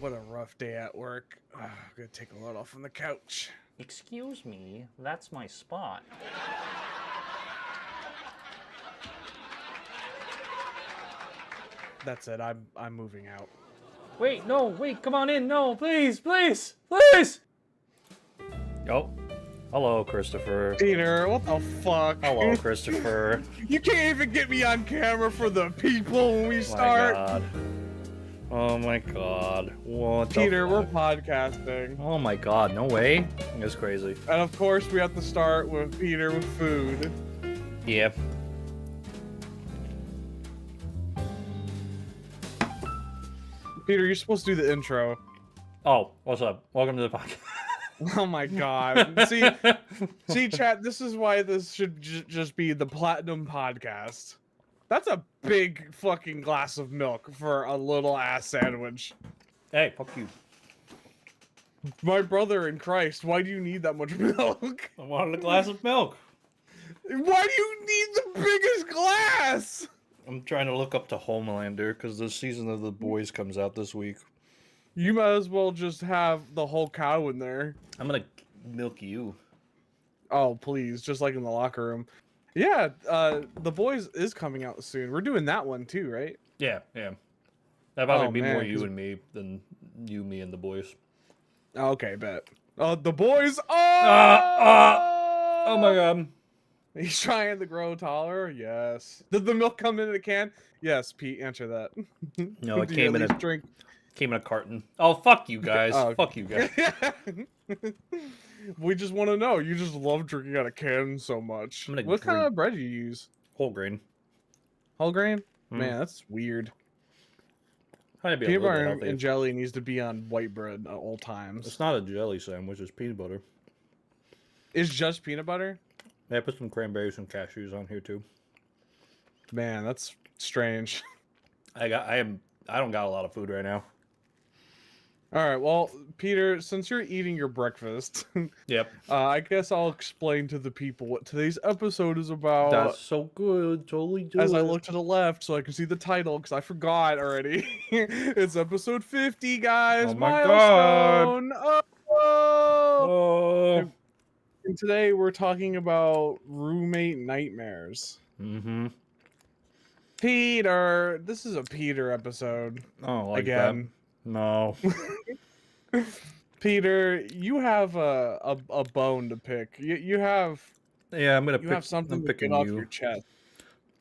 what a rough day at work. I'm gonna take a load off on the couch. Excuse me, that's my spot. That's it. I'm moving out. Wait, no, wait, come on in. No, please, please, please. Oh, hello, Christopher. Peter, what the fuck? Hello, Christopher. You can't even get me on camera for the people when we start. My God. Oh my God. What the Peter, we're fuck? podcasting. Oh my God, no way. That's crazy. And of course, we have to start with Peter with food. Yeah. Peter, you're supposed to do the intro. Oh, what's up? Welcome to the podcast. Oh my God. See, chat, this is why this should just be the Platinum Podcast. That's a big fucking glass of milk for a little ass sandwich. Hey, fuck you. My brother in Christ, why do you need that much milk? I wanted a glass of milk. Why do you need the biggest glass? I'm trying to look up to Homelander because the season of The Boys comes out this week. You might as well just have the whole cow in there. I'm gonna milk you. Oh, please, just like in the locker room. Yeah, The Boys is coming out soon. We're doing that one too, right? Yeah, yeah. That'd probably Oh, be man, more you 'cause- and me than you, me, and The Boys. Okay, bet. The Boys. Oh! Oh my God. He's trying to grow taller. Yes. Did the milk come in a can? Yes, Pete. Answer that. No, it Do you came at in least a drink. came in a carton. Oh, fuck you guys. Oh. Fuck you guys. We just want to know. You just love drinking out of cans so much. I'm gonna What kind drink- of bread do you use? Whole grain. Whole grain? Mm. Man, that's weird. Trying to be a Peanut little bit butter healthy. and jelly needs to be on white bread at all times. It's not a jelly sandwich, it's peanut butter. It's just peanut butter? Yeah, I put some cranberries and cashews on here too. Man, that's strange. I don't got a lot of food right now. All right, well, Peter, since you're eating your breakfast, Yep. I guess I'll explain to the people what today's episode is about. That's so good. Totally do As it. I look to the left so I can see the title, because I forgot already. It's episode 50, guys. Oh my God. Milestone. Oh! Oh. And today we're talking about roommate nightmares. Mm-hmm. Peter, this is a Peter episode. Oh, like Again. that. No. Peter, you have a bone to pick. You have Yeah, I'm gonna you pick. have something I'm to get picking off you. your chest.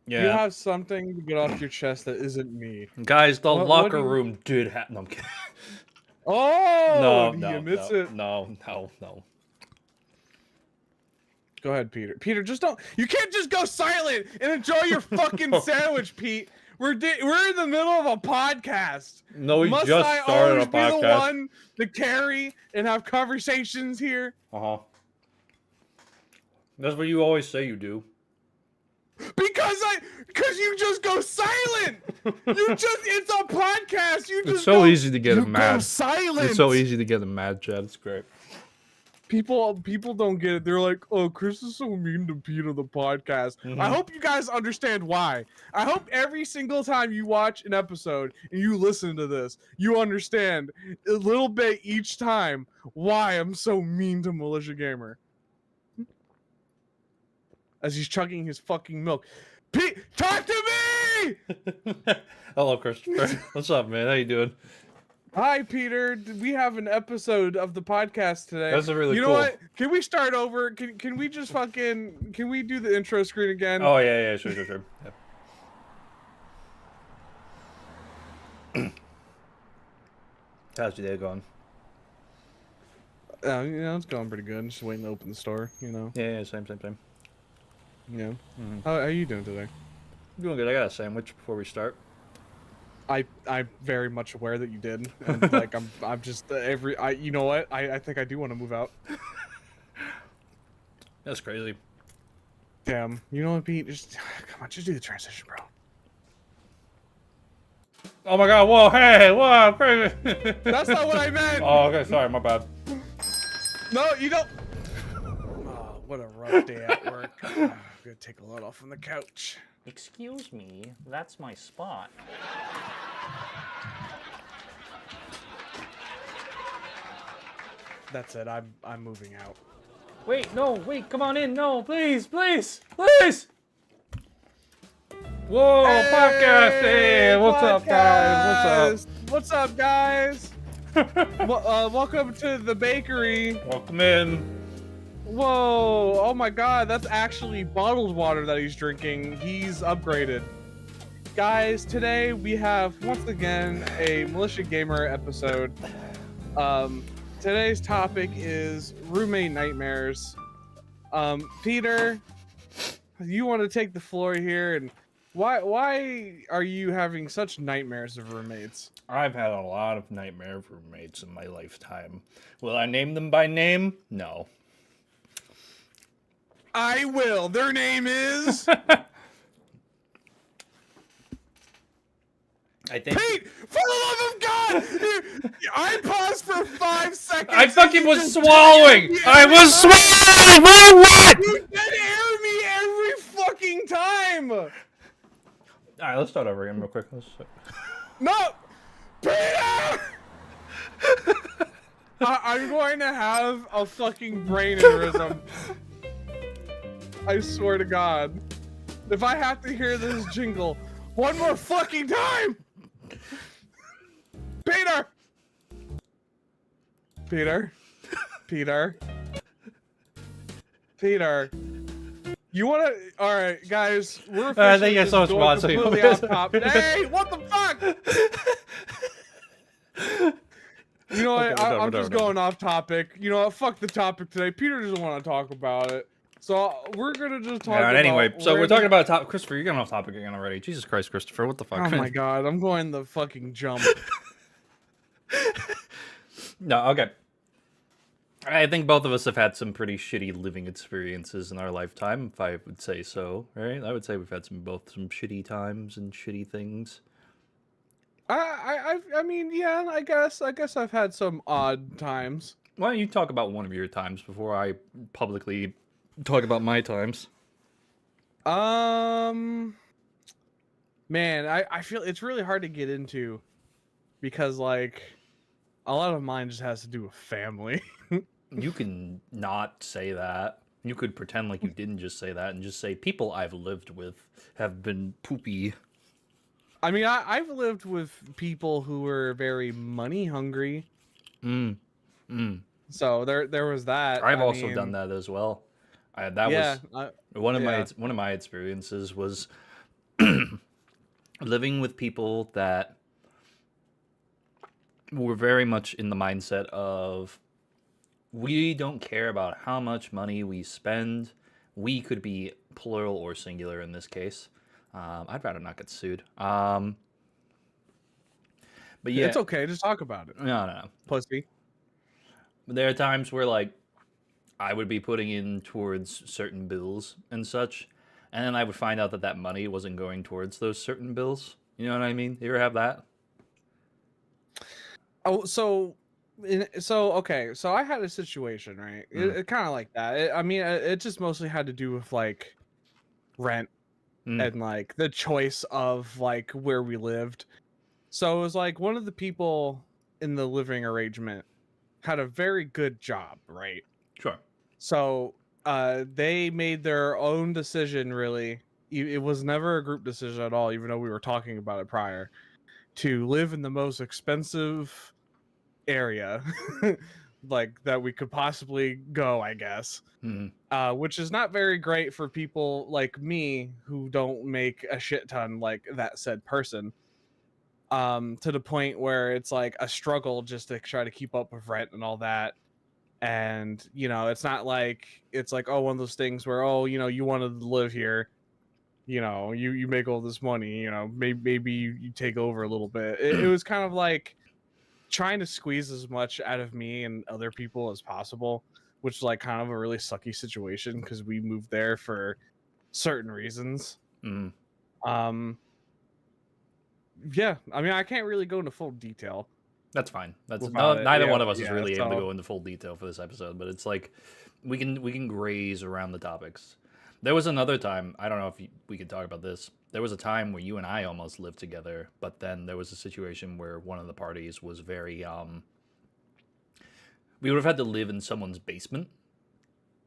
Yeah. You have something to get off your chest that isn't me. Guys, the What do locker you- room did have. No, I'm kidding. Oh, No, he no, admits no, it. no. Go ahead, Peter. Peter, just don't. You can't just go silent and enjoy your fucking sandwich, Pete. We're in the middle of a podcast. No, we Must just I started always a be the podcast. one to carry and have conversations here? Uh-huh. That's what you always say you do. Because you just go silent. It's a podcast. You just It's so go, easy to get you him go mad. silent. It's so easy to get him mad, Chad. It's great. People don't get it. They're like, "Oh, Chris is so mean to Pete on the podcast." Mhm. I hope you guys understand why. I hope every single time you watch an episode and you listen to this, you understand a little bit each time why I'm so mean to Militia Gamer. As he's chugging his fucking milk. Pete, talk to me! Hello, Christopher. What's up, man? How you doing? Hi, Peter. We have an episode of the podcast today. That's really You know cool. what? Can we start over? Can we just fucking... Can we do the intro screen again? Oh, yeah, sure. Yep. How's your day going? It's going pretty good. Just waiting to open the store, Yeah, same. Yeah. Mhm. How are you doing today? Doing good. I got a sandwich before we start. I'm very much aware that you did. And like I'm just you know what? I think I do want to move out. That's crazy. Damn. You know what, Pete? Just come on, just do the transition, bro. Oh my God! Whoa! Hey! Whoa! Crazy! That's not what I meant. Oh, okay. Sorry, my bad. No, you don't. Oh, what a rough day at work. I'm gonna take a load off on the couch. Excuse me, that's my spot. That's it. I'm moving out. Wait, no, wait, come on in. No, please, please, please. Whoa, podcast. Hey, what's up, guys? What's up, guys? What's up? Welcome to the bakery. Welcome in. Whoa! Oh my God, that's actually bottled water that he's drinking. He's upgraded. Guys, today we have once again a Militia Gamer episode. Today's topic is roommate nightmares. Peter, you want to take the floor here, and why are you having such nightmares of roommates? I've had a lot of nightmare roommates in my lifetime. Will I name them by name? No. I will. Their name is I think Pete. For the love of God! I paused for 5 seconds. I fucking was swallowing. I was swallowing. What? You dead air me every fucking time. All right, let's start over again real quick. No, Peter! I'm going to have a fucking brain aneurysm. I swear to God. If I have to hear this jingle one more fucking time! Peter! Peter? Peter? Peter? You wanna... Alright, guys, we're I think I saw going Swan, so you completely off topic. Hey, what the fuck? You know what? Okay, I'm just going off topic. You know what? Fuck the topic today. Peter doesn't want to talk about it. So we're gonna just talk about... Anyway, so we're talking about top. Christopher, you're getting off topic again already. Jesus Christ, Christopher, what the fuck? Oh my God, I'm going the fucking jump. No, okay. I think both of us have had some pretty shitty living experiences in our lifetime, if I would say so, right? I would say we've had some shitty times and shitty things. I mean, yeah, I guess I've had some odd times. Why don't you talk about one of your times before I publicly talk about my times? Man, I feel it's really hard to get into because, like, a lot of mine just has to do with family. You can not say that. You could pretend like you didn't just say that and just say people I've lived with have been poopy. I mean, I've lived with people who were very money hungry. So there was that. I've also done that as well. One of my experiences was living with people that were very much in the mindset of we don't care about how much money we spend. We could be plural or singular in this case. I'd rather not get sued. But yeah, it's okay. Just talk about it. No, Pussy. there are times where like I would be putting in towards certain bills and such, and then I would find out that that money wasn't going towards those certain bills. You know what I mean? You ever have that? Oh, okay. So I had a situation, right? It kind of like that. It just mostly had to do with like rent and like the choice of like where we lived. So it was like one of the people in the living arrangement had a very good job, right? Sure. So they made their own decision, really. It was never a group decision at all, even though we were talking about it prior, to live in the most expensive area like that we could possibly go, I guess. Which is not very great for people like me who don't make a shit ton like that said person. To the point where it's like a struggle just to try to keep up with rent and all that. And you know, it's not like it's like, oh, one of those things where, oh, you know, you wanted to live here, you know, you make all this money, you know, maybe you take over a little bit. It was kind of like trying to squeeze as much out of me and other people as possible, which is like kind of a really sucky situation because we moved there for certain reasons. Yeah, I mean, I can't really go into full detail. That's fine. Neither one of us is really able to go into full detail for this episode, but it's like we can graze around the topics. There was another time, I don't know if we could talk about this. There was a time where you and I almost lived together, but then there was a situation where one of the parties was very we would have had to live in someone's basement,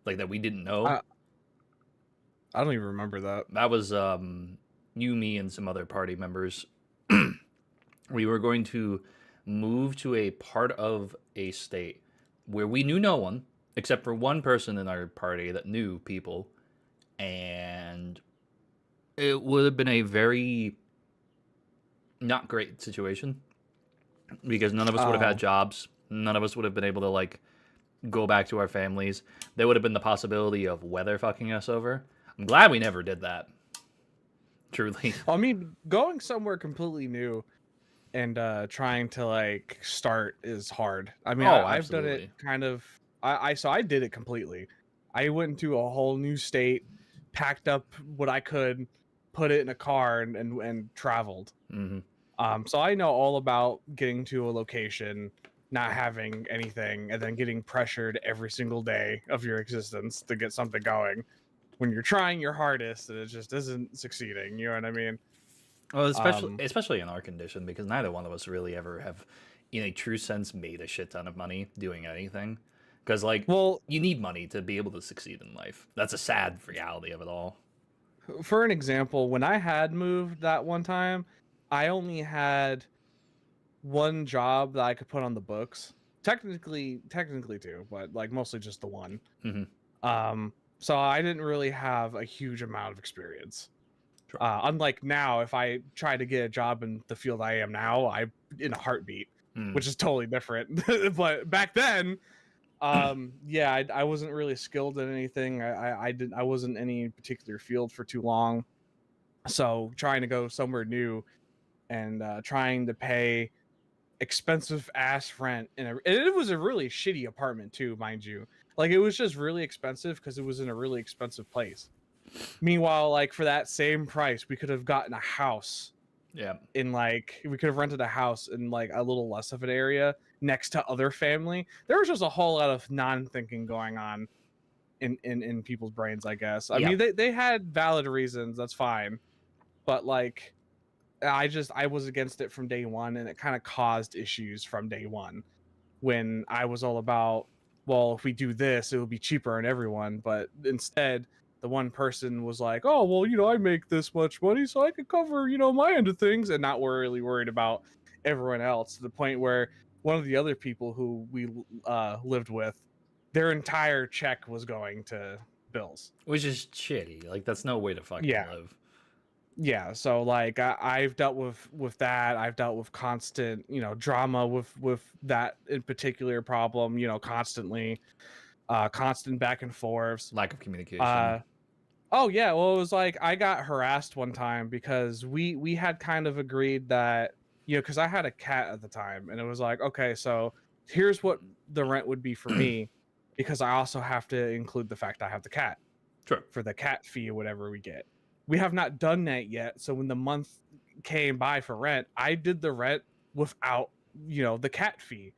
like that we didn't know. I don't even remember that. That was you, me, and some other party members. We were going to move to a part of a state where we knew no one except for one person in our party that knew people, and it would have been a very not great situation because none of us would have had jobs. None of us would have been able to like go back to our families. There would have been the possibility of weather fucking us over. I'm glad we never did that. Truly. I mean, going somewhere completely new and trying to like start is hard. I mean, I've done it kind of. So I did it completely. I went into a whole new state, packed up what I could, put it in a car, and traveled. So I know all about getting to a location, not having anything, and then getting pressured every single day of your existence to get something going. When you're trying your hardest and it just isn't succeeding, you know what I mean? Well, especially in our condition, because neither one of us really ever have, in a true sense, made a shit ton of money doing anything. Because, like, well, you need money to be able to succeed in life. That's a sad reality of it all. For an example, when I had moved that one time, I only had one job that I could put on the books. Technically two, but like mostly just the one. So I didn't really have a huge amount of experience. Sure. Unlike now, if I try to get a job in the field I am now, I in a heartbeat, which is totally different. But back then, yeah, I wasn't really skilled in anything. I wasn't in any particular field for too long. So trying to go somewhere new and trying to pay expensive ass rent and it was a really shitty apartment too, mind you. Like it was just really expensive because it was in a really expensive place. Meanwhile, like for that same price, we could have gotten a house. Yeah. In like we could have rented a house in like a little less of an area next to other family. There was just a whole lot of non-thinking going on in people's brains, I guess. I mean, they had valid reasons, that's fine. But like I was against it from day one, and it kind of caused issues from day one when I was all about, well, if we do this, it will be cheaper on everyone. But instead, the one person was like, oh, well, you know, I make this much money, so I could cover, you know, my end of things, and not really worried about everyone else, to the point where one of the other people who we lived with, their entire check was going to bills. Which is shitty. Like, that's no way to fucking live. Yeah, so like I've dealt with that. I've dealt with constant, you know, drama with that in particular problem, you know, constantly, constant back and forths, lack of communication. Oh yeah, well it was like I got harassed one time because we had kind of agreed that, you know, because I had a cat at the time, and it was like, okay, so here's what the rent would be for me, because I also have to include the fact I have the cat. Sure. For the cat fee or whatever we get. We have not done that yet. So when the month came by for rent, I did the rent without, you know, the cat fee.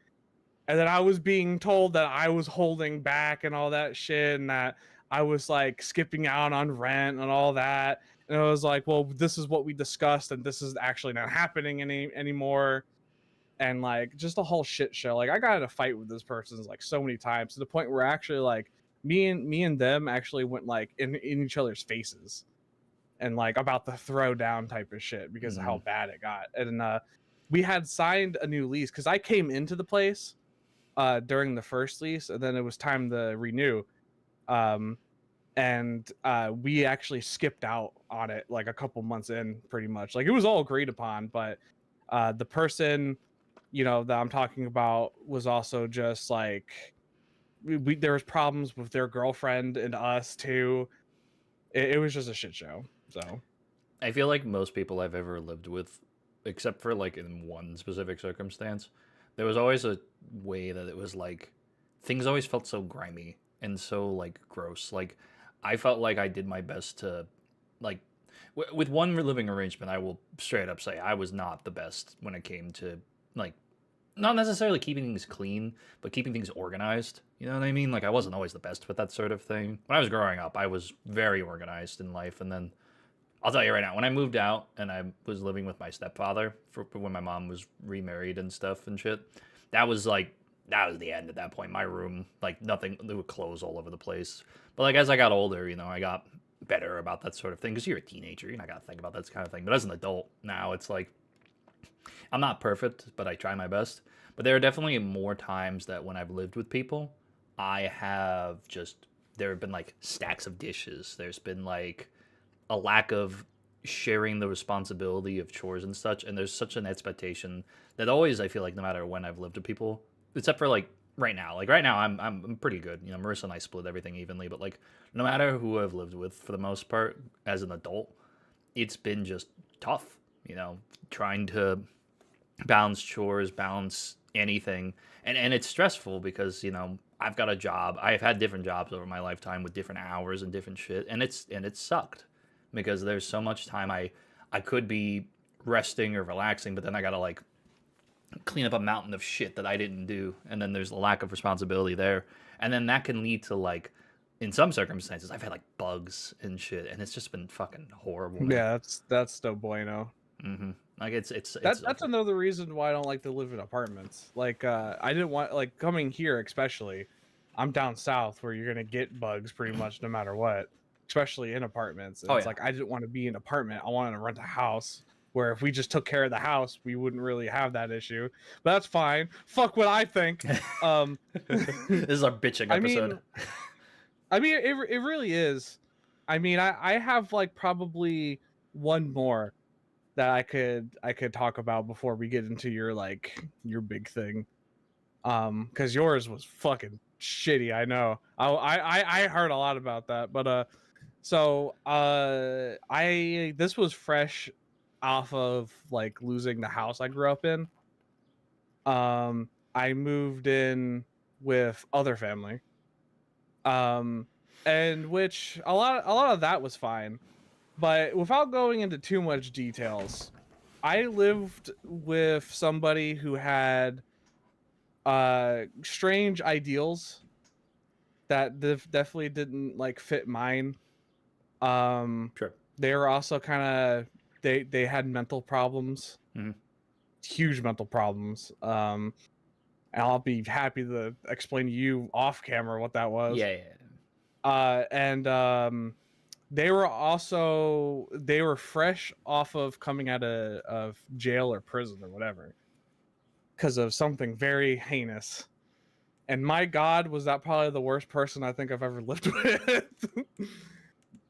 And then I was being told that I was holding back and all that shit, and that I was like skipping out on rent and all that. And I was like, well, this is what we discussed, and this is actually not happening anymore. And like just a whole shit show. Like I got in a fight with this person like so many times, to the point where actually like me and them actually went like in each other's faces, and like about the throwdown type of shit because of how bad it got. And we had signed a new lease because I came into the place during the first lease, and then it was time to renew. And we actually skipped out on it like a couple months in, pretty much. Like it was all agreed upon, but the person, you know, that I'm talking about was also just like, there was problems with their girlfriend and us too. It was just a shit show. So I feel like most people I've ever lived with, except for like in one specific circumstance, there was always a way that it was like things always felt so grimy and so like gross. Like I felt like I did my best to like with one living arrangement, I will straight up say I was not the best when it came to like not necessarily keeping things clean, but keeping things organized. You know what I mean? Like I wasn't always the best with that sort of thing. When I was growing up, I was very organized in life, and then I'll tell you right now, when I moved out and I was living with my stepfather for when my mom was remarried and stuff and shit, that was like that was the end at that point. My room, like nothing, there were clothes all over the place. But like as I got older, I got better about that sort of thing because you're a teenager, you're not gonna think about that kind of thing. But as an adult now, it's like I'm not perfect, but I try my best. But there are definitely more times that when I've lived with people, I have just there have been like stacks of dishes. There's been like a lack of sharing the responsibility of chores and such, and there's such an expectation that always I feel like no matter when I've lived with people, except for like right now. Like right now I'm pretty good. Marissa and I split everything evenly, but like no matter who I've lived with for the most part as an adult, it's been just tough, trying to balance chores, balance anything. And it's stressful because, I've got a job. I've had different jobs over my lifetime with different hours and different shit. And it's sucked because there's so much time I could be resting or relaxing, but then I gotta like clean up a mountain of shit that I didn't do. And then there's a lack of responsibility there. And then that can lead to like in some circumstances I've had like bugs and shit, and it's just been fucking horrible, man. Yeah, that's no bueno. Mm-hmm. Like it's That's another reason why I don't like to live in apartments. Like I didn't want like coming here especially. I'm down south where you're gonna get bugs pretty much no matter what, especially in apartments. And it's like I didn't want to be in an apartment. I wanted to rent a house where if we just took care of the house, we wouldn't really have that issue. But that's fine. Fuck what I think. This is our bitching episode. I mean, it really is. I mean, I have like probably one more that I could talk about before we get into your big thing. Because yours was fucking shitty. I know. I heard a lot about that, but this was fresh off of like losing the house I grew up in. I moved in with other family. And which a lot of that was fine. But without going into too much details, I lived with somebody who had strange ideals that definitely didn't like fit mine. Sure. They were also kind of they had mental problems, huge mental problems. And I'll be happy to explain to you off camera what that was. Yeah. They were fresh off of coming out of jail or prison or whatever because of something very heinous. And my God, was that probably the worst person I think I've ever lived with.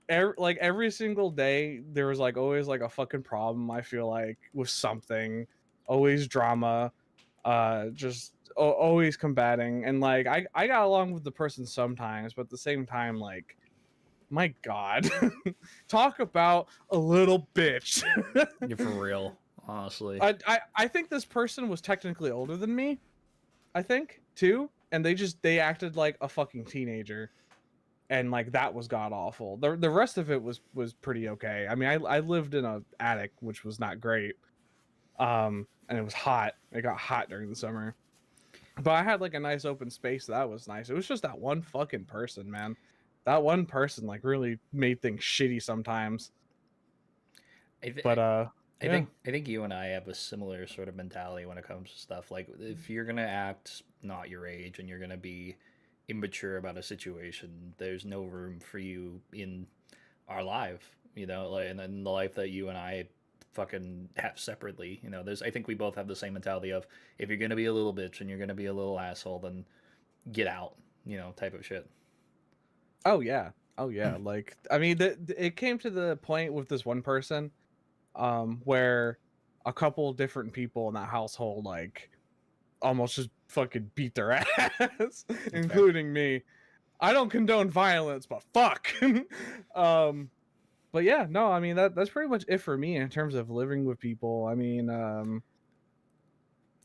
Every single day, there was like always like a fucking problem. I feel like with something, always drama, just always combating. And like I got along with the person sometimes, but at the same time, like, my God, talk about a little bitch. You're for real, honestly. I think this person was technically older than me, I think too, and they acted like a fucking teenager, and like that was god awful. The rest of it was pretty okay. I mean, I lived in an attic, which was not great, and it was hot. It got hot during the summer, but I had like a nice open space. So that was nice. It was just that one fucking person, man. That one person like really made things shitty sometimes. I think you and I have a similar sort of mentality when it comes to stuff. Like if you're gonna act not your age and you're gonna be immature about a situation, there's no room for you in our life, like, and in the life that you and I fucking have separately. I think we both have the same mentality of if you're gonna be a little bitch and you're gonna be a little asshole, then get out, type of shit. Oh yeah. Like, I mean, it came to the point with this one person, where a couple different people in that household like almost just fucking beat their ass, including me. I don't condone violence, but fuck. But yeah, no, I mean that's pretty much it for me in terms of living with people. I mean,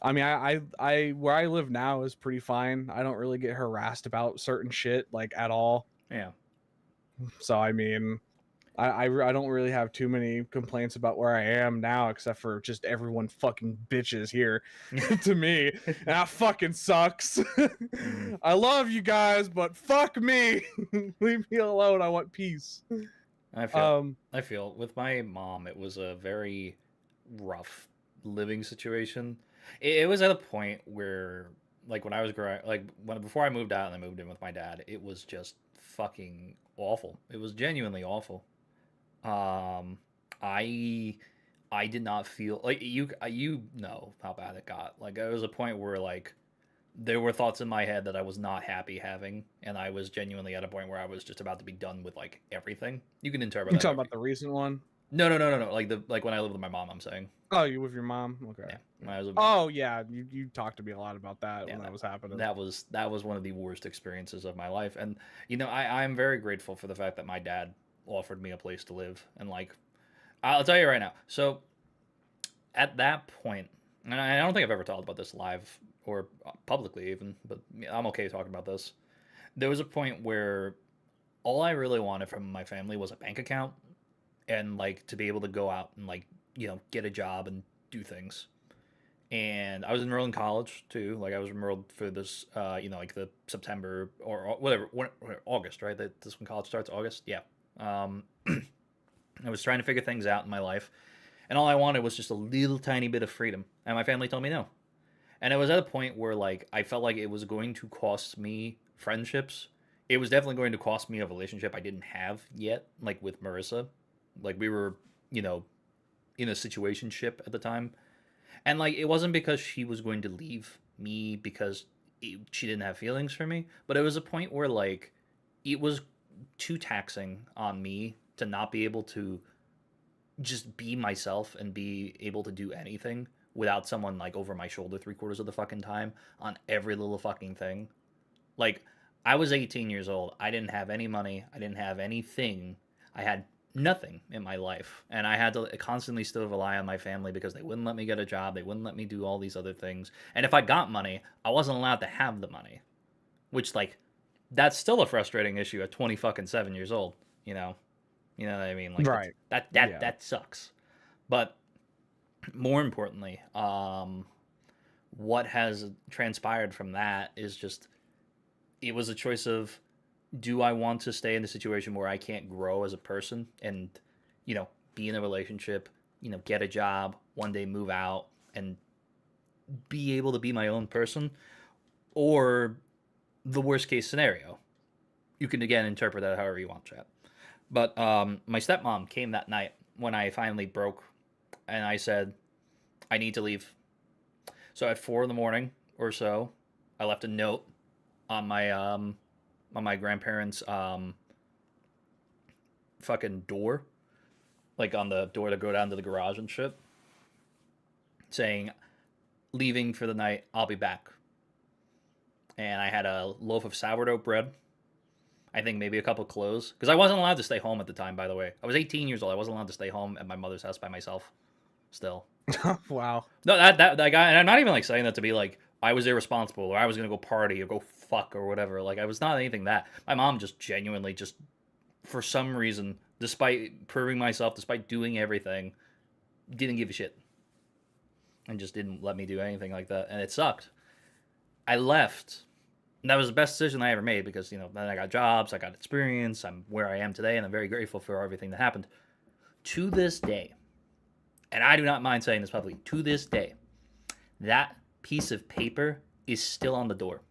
I where I live now is pretty fine. I don't really get harassed about certain shit like at all. Yeah. So I mean, I don't really have too many complaints about where I am now, except for just everyone fucking bitches here to me. And that fucking sucks. I love you guys, but fuck me. Leave me alone. I want peace. I feel with my mom, it was a very rough living situation. It was at a point where like when I was growing, like before I moved out and I moved in with my dad, it was just fucking awful. It was genuinely awful. Um, I I did not feel like you know how bad it got. Like there was a point where like there were thoughts in my head that I was not happy having, and I was genuinely at a point where I was just about to be done with like everything. You can interpret You that. talking about the recent one? No. Like when I lived with my mom, I'm saying. Oh, you with your mom? Okay. Yeah. When I was with Oh yeah, you talked to me a lot about that yeah, when that was happening. that was one of the worst experiences of my life, and you know I'm very grateful for the fact that my dad offered me a place to live, and like I'll tell you right now. So at that point, and I don't think I've ever talked about this live or publicly even, but I'm okay talking about this. There was a point where all I really wanted from my family was a bank account and like to be able to go out and like get a job and do things. And I was enrolled in college too. Like I was enrolled for this, like the September or whatever, August, right? This when college starts, August. Yeah. Um, I was trying to figure things out in my life, and all I wanted was just a little tiny bit of freedom. And my family told me no. And it was at a point where like I felt like it was going to cost me friendships. It was definitely going to cost me a relationship I didn't have yet, like with Marissa. Like we were, you know, in a situationship at the time. And like it wasn't because she was going to leave me because she didn't have feelings for me, but it was a point where like it was too taxing on me to not be able to just be myself and be able to do anything without someone like over my shoulder 3/4 of the fucking time on every little fucking thing. Like I was 18 years old. I didn't have any money. I didn't have anything. I had nothing in my life, and I had to constantly still rely on my family because they wouldn't let me get a job. They wouldn't let me do all these other things. And if I got money, I wasn't allowed to have the money, which like that's still a frustrating issue at 20 fucking 7 years old. You know what I mean? Like Right. that sucks. But more importantly, what has transpired from that is just it was a choice of do I want to stay in a situation where I can't grow as a person and, be in a relationship, get a job, one day move out and be able to be my own person, or the worst case scenario? You can again interpret that however you want, chat. But my stepmom came that night when I finally broke, and I said, I need to leave. So at 4 a.m. or so, I left a note on my grandparents' fucking door, like on the door to go down to the garage and shit, saying, leaving for the night, I'll be back. And I had a loaf of sourdough bread, I think maybe a couple clothes, because I wasn't allowed to stay home at the time, by the way. I was 18 years old. I wasn't allowed to stay home at my mother's house by myself still. Wow. No, that guy, and I'm not even like saying that to be like I was irresponsible or I was gonna go party or go fuck or whatever. Like I was not anything that. My mom just genuinely just for some reason, despite proving myself, despite doing everything, didn't give a shit. And just didn't let me do anything like that. And it sucked. I left. And that was the best decision I ever made because, then I got jobs, I got experience, I'm where I am today, and I'm very grateful for everything that happened. To this day, and I do not mind saying this publicly, to this day, that piece of paper is still on the door.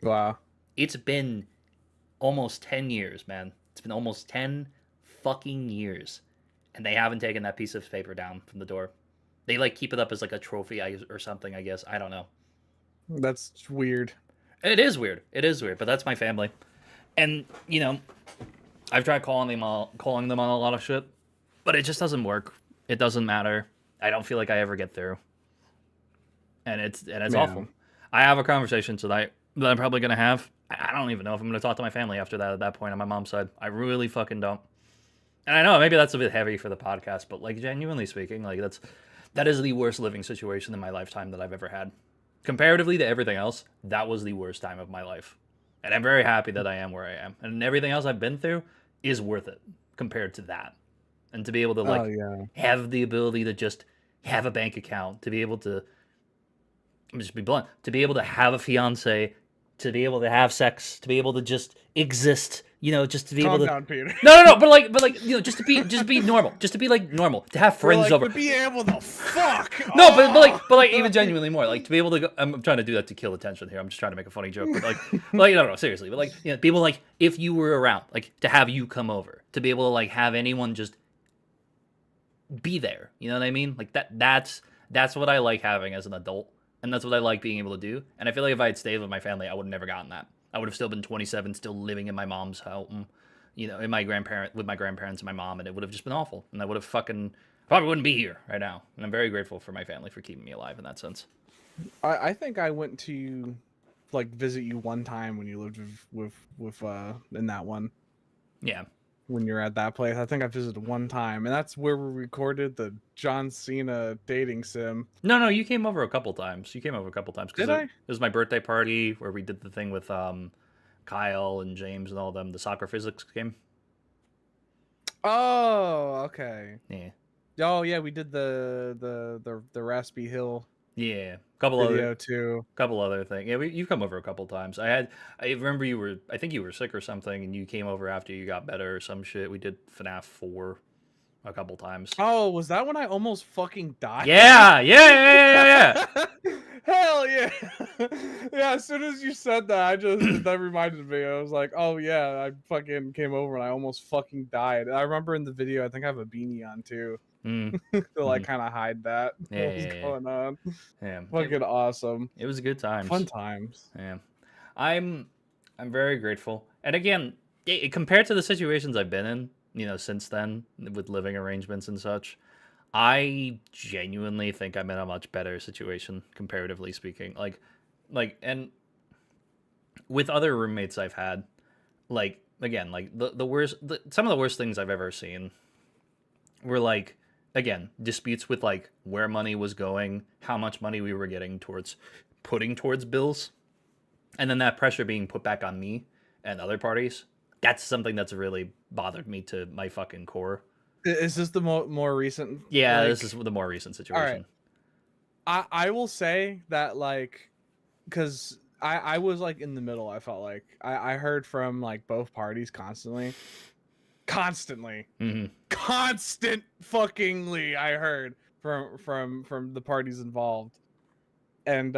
Wow. It's been almost 10 years, man. It's been almost 10 fucking years. And they haven't taken that piece of paper down from the door. They like keep it up as like a trophy or something, I guess. I don't know. That's weird. It is weird. But that's my family. And, I've tried calling them on a lot of shit, but it just doesn't work. It doesn't matter. I don't feel like I ever get through. And it's awful. I have a conversation tonight that I'm probably going to have. I don't even know if I'm going to talk to my family after that at that point on my mom's side. I really fucking don't. And I know maybe that's a bit heavy for the podcast, but like genuinely speaking, like that is the worst living situation in my lifetime that I've ever had. Comparatively to everything else, that was the worst time of my life. And I'm very happy that I am where I am. And everything else I've been through is worth it compared to that. And to be able to have the ability to just have a bank account, to be able to just be blunt, to be able to have a fiance, to be able to have sex, to be able to just exist, you know, just to be Calm able to. down, Peter. No, but like, you know, just to be normal, just to be like normal, to have friends over. To be able to fuck. No, but like even genuinely more, like to be able to go. I'm trying to do that to kill attention here. I'm just trying to make a funny joke, but like no, seriously, but like, you know, people like if you were around, like to have you come over, to be able to like have anyone just be there. You know what I mean? Like that's what I like having as an adult, and that's what I like being able to do. And I feel like if I had stayed with my family, I would have never gotten that. I would have still been 27, still living in my mom's home, you know, with my grandparents and my mom, and it would have just been awful. And I would have probably wouldn't be here right now. And I'm very grateful for my family for keeping me alive in that sense. I think I went to like visit you one time when you lived with in that one. Yeah. When you're at that place, I think I visited one time, and that's where we recorded the John Cena dating sim. No, you came over a couple times. Did I? It was my birthday party where we did the thing with Kyle and James and all of them, the soccer physics game. Oh, okay. Yeah. Oh, yeah, we did the Raspy Hill. Yeah, couple other things. Yeah, you've come over a couple times. I remember I think you were sick or something, and you came over after you got better or some shit. We did FNAF 4 a couple times. Oh, was that when I almost fucking died? Yeah. Hell yeah. Yeah, as soon as you said that, that reminded me. I was like, oh yeah, I fucking came over and I almost fucking died. I remember in the video, I think I have a beanie on too. To like kind of hide that. What was going on? Yeah. Fucking awesome. It was good times. Fun times. Yeah. I'm very grateful. And again, compared to the situations I've been in, you know, since then with living arrangements and such, I genuinely think I'm in a much better situation comparatively speaking. Like and with other roommates I've had, like again, like the worst some of the worst things I've ever seen were like, again, disputes with like where money was going, how much money we were getting putting towards bills, and then that pressure being put back on me and other parties. That's something that's really bothered me to my fucking core. Is this the more recent? Yeah, this is the more recent situation. Right. I will say that, like, because I was like in the middle. I felt like I heard from like both parties constantly. Mm-hmm. Constant fuckingly I heard from the parties involved. And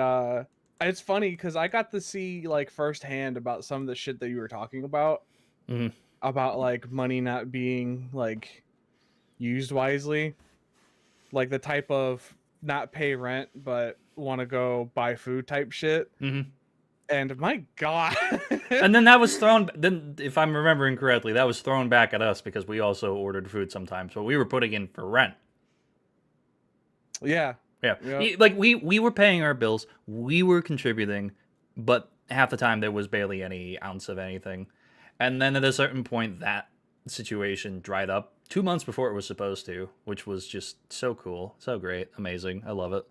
it's funny because I got to see like firsthand about some of the shit that you were talking about. Mm-hmm. About like money not being like used wisely, like the type of not pay rent but want to go buy food type shit. Mm-hmm. And my god. And then that was thrown, then if I'm remembering correctly, that was thrown back at us because we also ordered food sometimes, but we were putting in for rent. Yeah. Like we were paying our bills, we were contributing, but half the time there was barely any ounce of anything. And then at a certain point, that situation dried up 2 months before it was supposed to, which was just so cool, so great, amazing. I love it.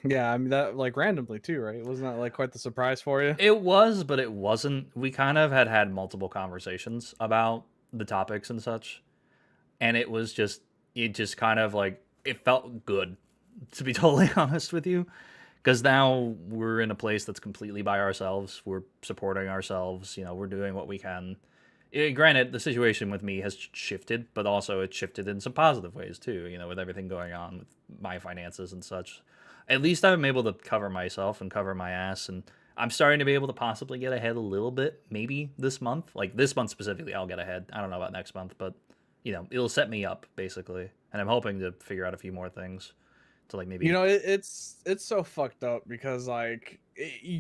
Yeah, I mean that like randomly too, right? Wasn't that like quite the surprise for you? It was, but it wasn't. We kind of had multiple conversations about the topics and such, and it just kind of like, it felt good, to be totally honest with you. Because now we're in a place that's completely by ourselves. We're supporting ourselves. You know, we're doing what we can. Granted, the situation with me has shifted, but also it shifted in some positive ways too. You know, with everything going on with my finances and such. At least I'm able to cover myself and cover my ass. And I'm starting to be able to possibly get ahead a little bit. Maybe this month. Like this month specifically, I'll get ahead. I don't know about next month, but, you know, it'll set me up, basically. And I'm hoping to figure out a few more things. To like maybe, you know, it's so fucked up because like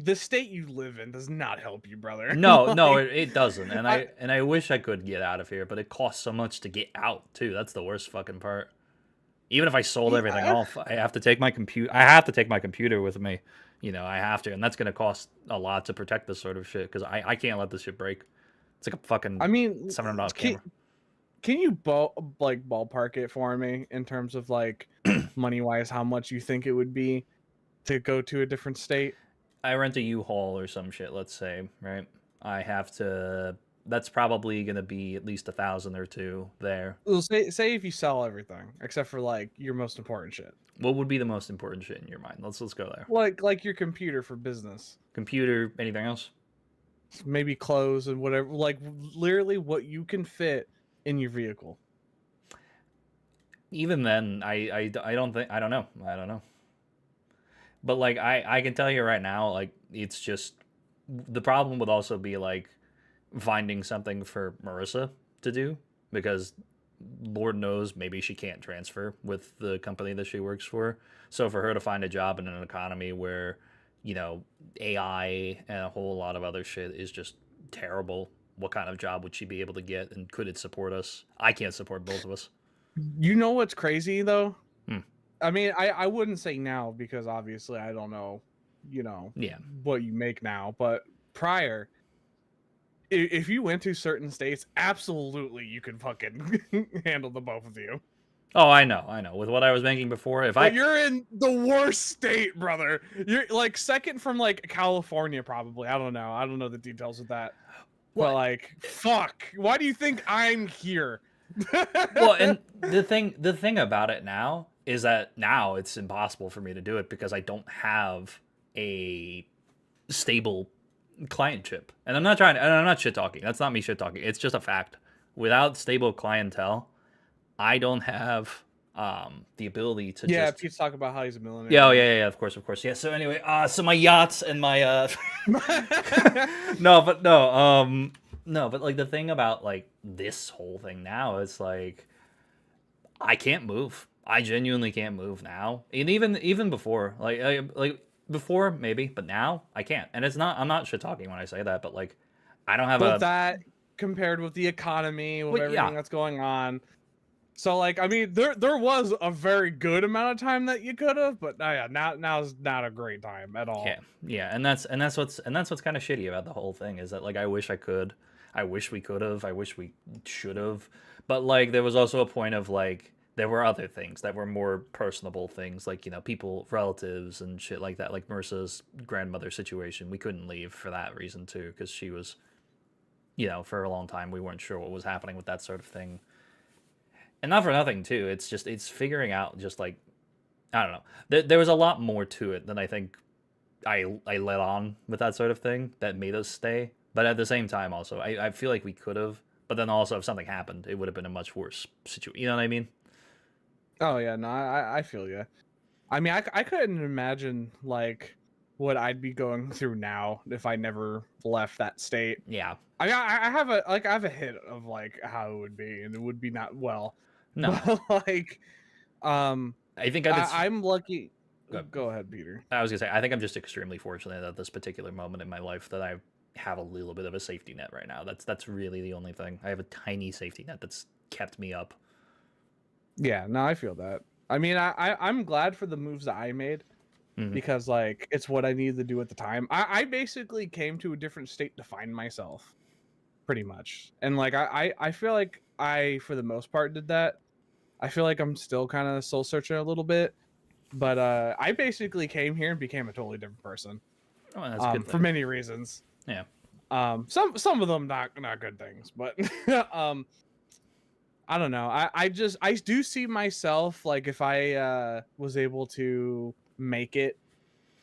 the state you live in does not help you, brother. No, it doesn't. And I wish I could get out of here, but it costs so much to get out too. That's the worst fucking part. Even if I sold everything off, I have to take my computer with me. You know, I have to, and that's gonna cost a lot to protect this sort of shit because I can't let this shit break. It's like a fucking $700 camera. Can you ballpark it for me in terms of like money wise, how much you think it would be to go to a different state? I rent a U-Haul or some shit, let's say, right? I have to. That's probably gonna be at least 1,000 or 2 there. Well, say if you sell everything except for like your most important shit. What would be the most important shit in your mind? Let's go there. Like your computer for business. Computer, anything else? maybe clothes and whatever, like literally what you can fit in your vehicle. Even then, I don't think, I don't know. But like I can tell you right now, like it's just the problem would also be like finding something for Marissa to do, because Lord knows maybe she can't transfer with the company that she works for. So for her to find a job in an economy where, you know, AI and a whole lot of other shit is just terrible, what kind of job would she be able to get, and could it support us? I can't support both of us. You know what's crazy though? Hmm. I mean, I wouldn't say now because obviously I don't know, Yeah, what you make now, but prior, if you went to certain states, absolutely you could fucking handle the both of you. oh, I know. With what I was making before, if But you're in the worst state, brother. You're like second from like California, probably. I don't know the details of that. But like, fuck. Why do you think I'm here? Well, and the thing about it now is that now it's impossible for me to do it because I don't have a stable client chip. And I'm not shit talking. That's not me shit talking. It's just a fact. Without stable clientele, I don't have the ability to just Pete's talking about how he's a millionaire. Yeah, yeah, of course. Yeah. So anyway, so my yachts and my no, but like the thing about like this whole thing now is like I can't move. I genuinely can't move now. And even before, like before maybe, but now I can't. And it's not, I'm not shit talking when I say that, but like I don't have but that compared with the economy, with everything that's going on. So like, I mean, there was a very good amount of time that you could have, but yeah, now's not a great time at all. Yeah, and that's what's kind of shitty about the whole thing is that like I wish we could have, I wish we should have, but like there was also a point of like there were other things that were more personable things, like, you know, people, relatives and shit like that, like Marissa's grandmother situation. We couldn't leave for that reason too, because she was, you know, for a long time we weren't sure what was happening with that sort of thing. And not for nothing too, it's figuring out just like, I don't know, there was a lot more to it than I think I let on with that sort of thing that made us stay. But at the same time, also, I feel like we could have. But then also, if something happened, it would have been a much worse situation. You know what I mean? Oh yeah, no, I feel you. I mean, I couldn't imagine like what I'd be going through now if I never left that state. Yeah. I mean, I have a hit of like how it would be, and it would be not well. No. But like, I think I'm lucky. Go ahead, Peter. I was gonna say, I think I'm just extremely fortunate at this particular moment in my life that I have a little bit of a safety net right now. That's really the only thing. I have a tiny safety net that's kept me up. Yeah, no, I feel that. I mean, I'm glad for the moves that I made because like it's what I needed to do at the time. I basically came to a different state to find myself, pretty much. And like I feel like I for the most part did that. I feel like I'm still kind of soul searching a little bit, but I basically came here and became a totally different person. Oh, that's a good thing. For many reasons. Yeah. Some of them not good things, but I don't know. I do see myself like if I was able to make it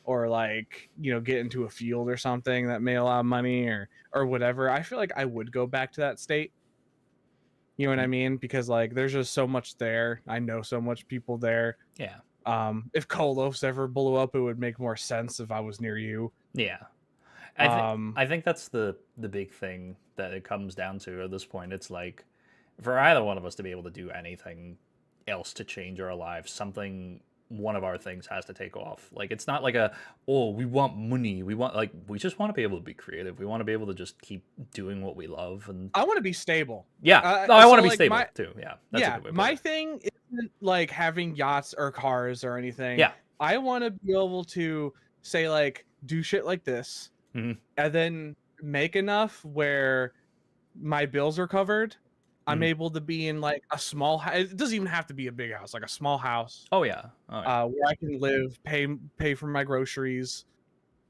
or like, you know, get into a field or something that made a lot of money or whatever, I feel like I would go back to that state. You know what I mean? Because like there's just so much there. I know so much people there. Yeah. If Co-Loafs ever blew up, it would make more sense if I was near you. Yeah. I think that's the big thing that it comes down to at this point. It's like for either one of us to be able to do anything else to change our lives, one of our things has to take off. Like it's not like we want money. We just want to be able to be creative. We want to be able to just keep doing what we love. And I want to be stable. Yeah. No, I want to be stable too. Yeah. That's a good way my thing isn't like having yachts or cars or anything. Yeah. I want to be able to say like do shit like this and then make enough where my bills are covered. I'm able to be in like a small house. It doesn't even have to be a big house, like a small house. Oh yeah. Where I can live, pay for my groceries,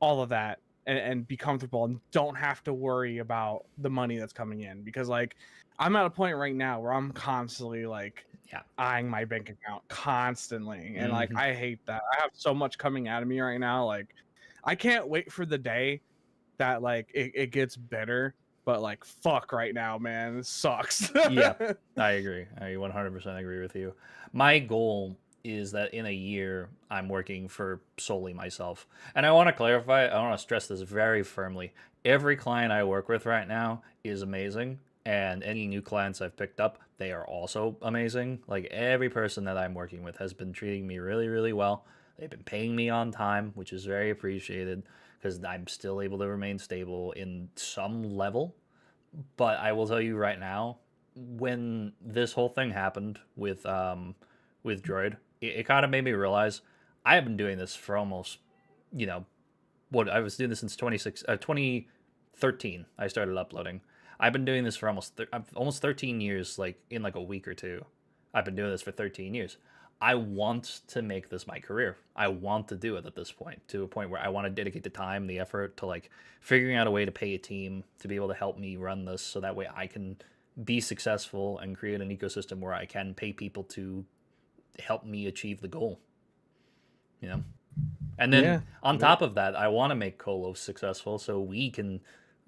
all of that, and be comfortable and don't have to worry about the money that's coming in. Because like I'm at a point right now where I'm constantly like eyeing my bank account constantly. And like I hate that. I have so much coming out of me right now. Like I can't wait for the day that like it gets better. But like, fuck right now, man, it sucks. Yeah, I agree. I 100% agree with you. My goal is that in a year I'm working for solely myself. And I want to clarify, I want to stress this very firmly. Every client I work with right now is amazing, and any new clients I've picked up, they are also amazing. Like every person that I'm working with has been treating me really, really well. They've been paying me on time, which is very appreciated because I'm still able to remain stable in some level. But I will tell you right now, when this whole thing happened with Droid, it kind of made me realize I have been doing this for almost, you know, what I was doing this since 2013. I started uploading. I've been doing this for almost 13 years, like in like a week or two. I've been doing this for 13 years. I want to make this my career. I want to do it at this point, to a point where I want to dedicate the time, the effort to like figuring out a way to pay a team to be able to help me run this so that way I can be successful and create an ecosystem where I can pay people to help me achieve the goal. You know? And then on top of that, I want to make Co-Loafs successful so we can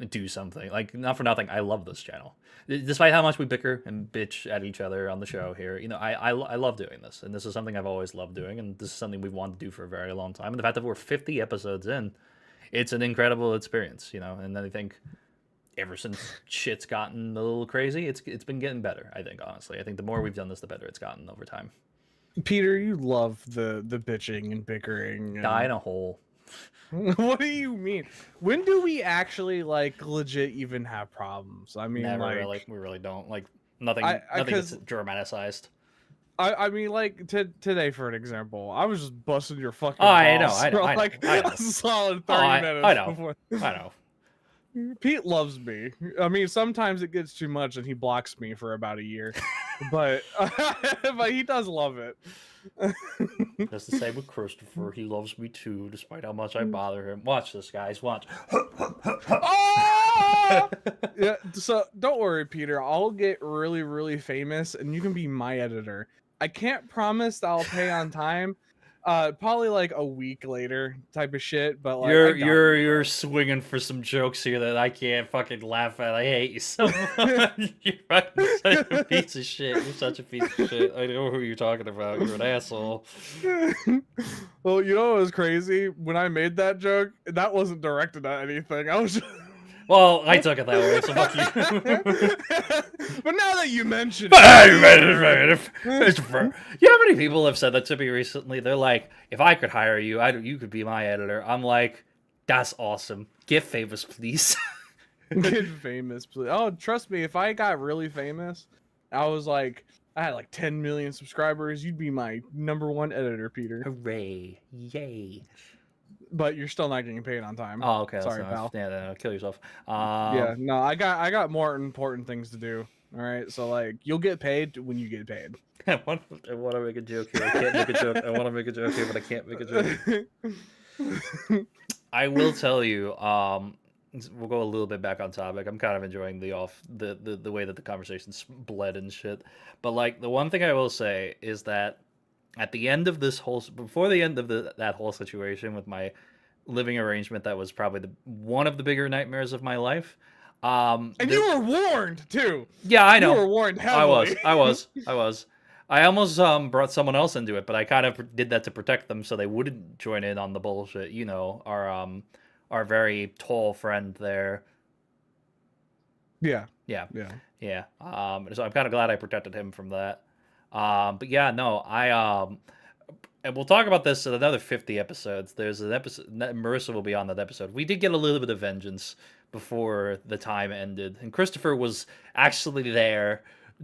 do something. Like, not for nothing, I love this channel. Despite how much we bicker and bitch at each other on the show here, you know, I love doing this. And this is something I've always loved doing. And this is something we've wanted to do for a very long time. And the fact that we're 50 episodes in, it's an incredible experience, you know. And then I think ever since shit's gotten a little crazy, it's been getting better, I think, honestly. I think the more we've done this, the better it's gotten over time. Peter, you love the bitching and bickering. And... Die in a hole. What do you mean? When do we actually like legit even have problems? I mean, never like, really. We really don't. Like nothing. Nothing is dramatized. I mean, like today, for an example, I was just busting your fucking. I know. Like a solid 30 minutes. I know. Before. I know. Pete loves me. I mean, sometimes it gets too much and he blocks me for about a year, but but he does love it. That's the same with Christopher. He loves me too, despite how much I bother him. Watch this, guys. Watch. Oh! Yeah. So don't worry, Peter. I'll get really, really famous, and you can be my editor. I can't promise that I'll pay on time. Probably like a week later, type of shit. But like, you're swinging for some jokes here that I can't fucking laugh at. I hate you so much. You're fucking such a piece of shit. You're such a piece of shit. I know who you're talking about. You're an asshole. Well, you know what was crazy? When I made that joke, that wasn't directed at anything. I was just... Well, I took it that way, so fuck you. But now that you mention it... You know how many people have said that to me recently? They're like, if I could hire you, you could be my editor. I'm like, that's awesome. Get famous, please. Get famous, please. Oh, trust me, if I got really famous, I had like 10 million subscribers, you'd be my #1 editor, Peter. Hooray. Yay. But you're still not getting paid on time. Oh, okay. Sorry, pal. Yeah, no, kill yourself. Yeah, no, I got more important things to do. All right, so like you'll get paid when you get paid. I want to make a joke here. I can't make a joke. I want to make a joke here, but I can't make a joke. I will tell you. We'll go a little bit back on topic. I'm kind of enjoying the way that the conversation's bled and shit. But like the one thing I will say is that at the end of before the end of that whole situation with my living arrangement, that was probably one of the bigger nightmares of my life. And you were warned too. Yeah, I know. You were warned heavily. I was. I almost brought someone else into it, but I kind of did that to protect them so they wouldn't join in on the bullshit. You know, our very tall friend there. Yeah. So I'm kind of glad I protected him from that. But yeah, no, and we'll talk about this in another 50 episodes. There's an episode, Marissa will be on that episode. We did get a little bit of vengeance before the time ended, and Christopher was actually there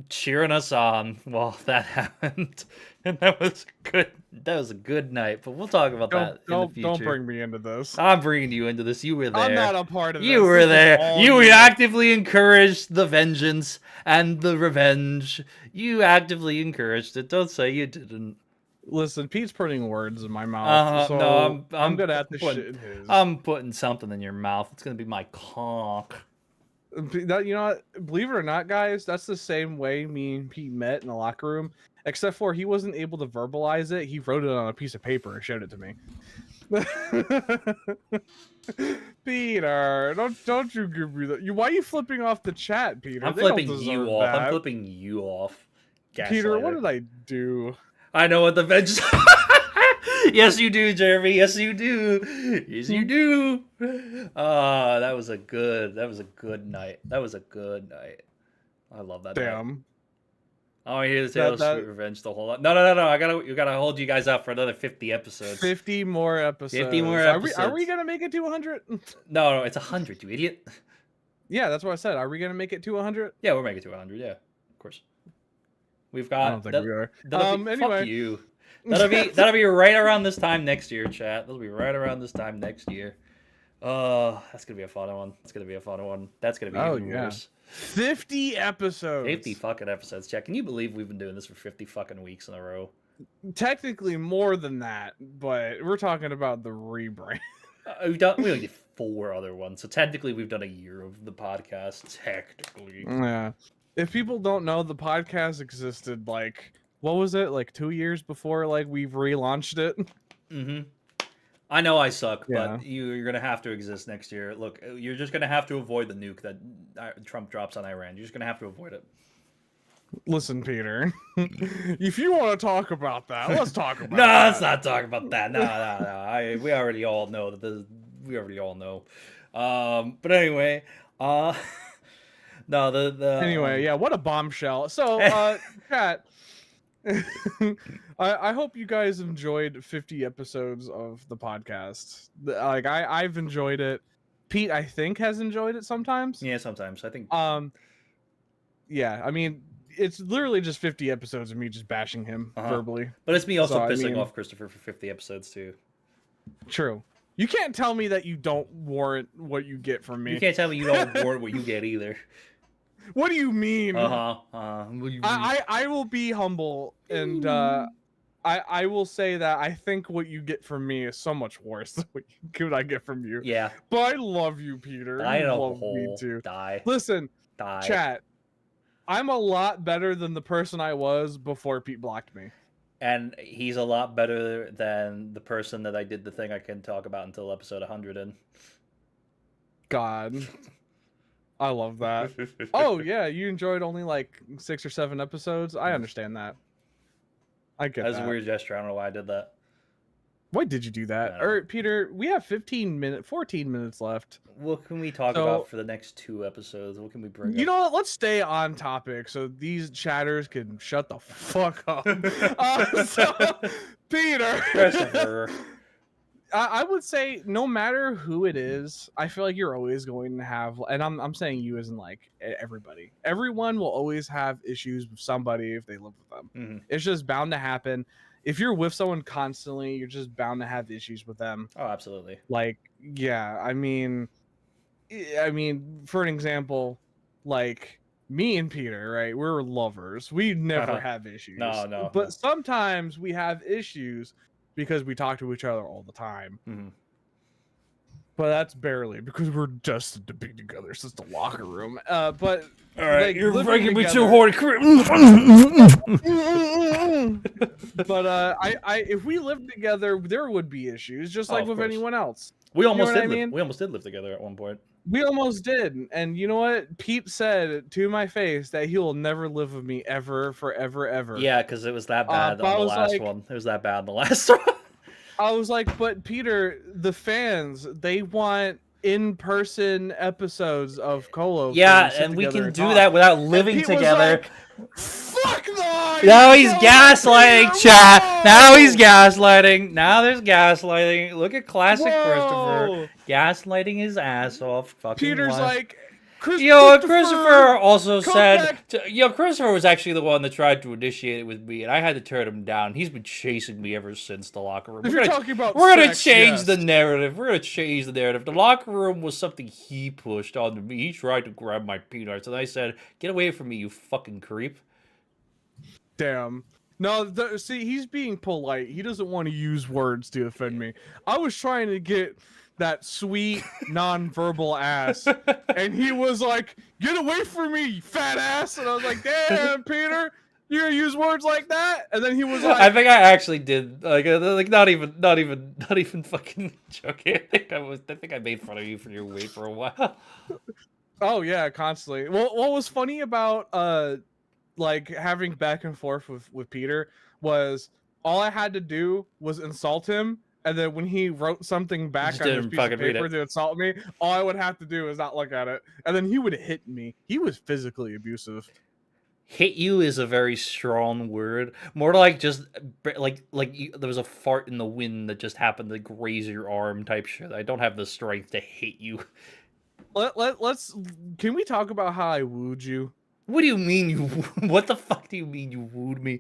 cheering us on while that happened, and that was good. That was a good night. But we'll talk about that in the future. Don't bring me into this. I'm bringing you into this. You were there. I'm not a part of this. You were there. You actively encouraged the vengeance and the revenge. You actively encouraged it. Don't say you didn't. Listen, Pete's putting words in my mouth. So no, I'm gonna have to shit in his. I'm putting something in your mouth. It's gonna be my cock. That, you know what? Believe it or not, guys, that's the same way me and Pete met in the locker room. Except for he wasn't able to verbalize it. He wrote it on a piece of paper and showed it to me. Peter, don't you give me that? Why are you flipping off the chat, Peter? I'm They flipping don't you deserve off. that. I'm flipping you off. Peter, what Gaslighter. did I do? I know what the veg. Yes, you do, Jeremy. Yes, you do. Yes, you do. That was a good night. That was a good night. I love that night. Damn. Oh, here's Taylor Sweet Revenge the whole lot. No. You gotta hold you guys up for another 50 episodes. 50 more episodes. 50 more episodes. Are we gonna make it to 100? No, it's 100, you idiot. Yeah, that's what I said. Are we gonna make it to 100? Yeah, we're making it to 100. Yeah, of course. We've got. I don't think we are. Anyway, fuck you. That'll be right around this time next year, chat. That'll be right around this time next year. That's gonna be a fun one. That's gonna be even worse. 50 episodes. 50 fucking episodes, chat. Can you believe we've been doing this for 50 fucking weeks in a row? Technically more than that, but we're talking about the rebrand. We only did 4 other ones, so technically we've done a year of the podcast. Technically, yeah. If people don't know, the podcast existed like, what was it, like 2 years before like we've relaunched it. Mm-hmm. I know I suck, but you're gonna have to exist next year. Look, you're just gonna have to avoid the nuke that Trump drops on Iran. You're just gonna have to avoid it. Listen, Peter, if you want to talk about that, let's talk about. No, let's not talk about that. No. We already all know that this. We already all know. But anyway, no, the anyway, yeah, what a bombshell. So, chat. I hope you guys enjoyed 50 episodes of the podcast. Like I've enjoyed it. Pete, I think, has enjoyed it sometimes. Yeah, sometimes. I think. Yeah, I mean, it's literally just 50 episodes of me just bashing him verbally. But it's me also pissing off Christopher for 50 episodes too. True. You can't tell me that you don't warrant what you get from me. You can't tell me you don't warrant what you get either. What do you mean? What do you mean? I will be humble, and I will say that I think what you get from me is so much worse than what I get from you. Yeah. But I love you, Peter. I love me too. Die. Listen, Die. Chat. I'm a lot better than the person I was before Pete blocked me. And he's a lot better than the person that I did the thing I couldn't talk about until episode 100 in. God. I love that. Oh, yeah, you enjoyed only like 6 or 7 episodes? I understand that. I get that. That's a weird gesture. I don't know why I did that. Why did you do that? Peter, we have 14 minutes left. What can we talk about for the next 2 episodes? What can we bring up? You know what? Let's stay on topic so these chatters can shut the fuck up. Peter. Christopher. I would say no matter who it is, I feel like you're always going to have, and I'm saying you as in like everybody. Everyone will always have issues with somebody if they live with them. Mm-hmm. It's just bound to happen. If you're with someone constantly, you're just bound to have issues with them. Oh, absolutely. Like, yeah, I mean, for an example, like me and Peter, right? We're lovers. We never have issues. No. But sometimes we have issues because we talk to each other all the time. Mm-hmm. But that's barely because we're destined to be together since the locker room. But all right, like, you're breaking me too hard. But I if we lived together, there would be issues, just like with anyone else. We almost did. We almost did live together at one point. We almost did, and you know what? Pete said to my face that he will never live with me ever, forever, ever. Yeah, because it was that bad on the last one. It was that bad on the last one. I was like, but Peter, the fans, they want in-person episodes of Co-Loafs. Yeah, and we can do that without living together. Like, fuck no! Now he's gaslighting, chat. Now he's gaslighting. Now there's gaslighting. Look at classic Christopher gaslighting his ass off. Fucking Peter's like, Christopher also said, Christopher was actually the one that tried to initiate it with me, and I had to turn him down. He's been chasing me ever since the locker room. We're gonna change the narrative. We're gonna change the narrative. The locker room was something he pushed onto me. He tried to grab my peanuts, and I said, "Get away from me, you fucking creep." Damn. No, see, he's being polite. He doesn't want to use words to offend me. I was trying to get that sweet non-verbal ass, and he was like, "Get away from me, you fat ass!" And I was like, "Damn, Peter, You're gonna use words like that? And then he was like, I think I actually did. Like not even fucking joking. I think I made fun of you for your weight for a while. oh yeah, constantly. Well, what was funny about like having back and forth with Peter was all I had to do was insult him, and then when he wrote something back on his piece of paper to insult me, all I would have to do is not look at it, and then he would hit me. He was physically abusive. Hit you is a very strong word. More like just like there was a fart in the wind that just happened to graze your arm type shit. I don't have the strength to hit you. Let's. Can we talk about how I wooed you? What do you mean you? What the fuck do you mean you wooed me?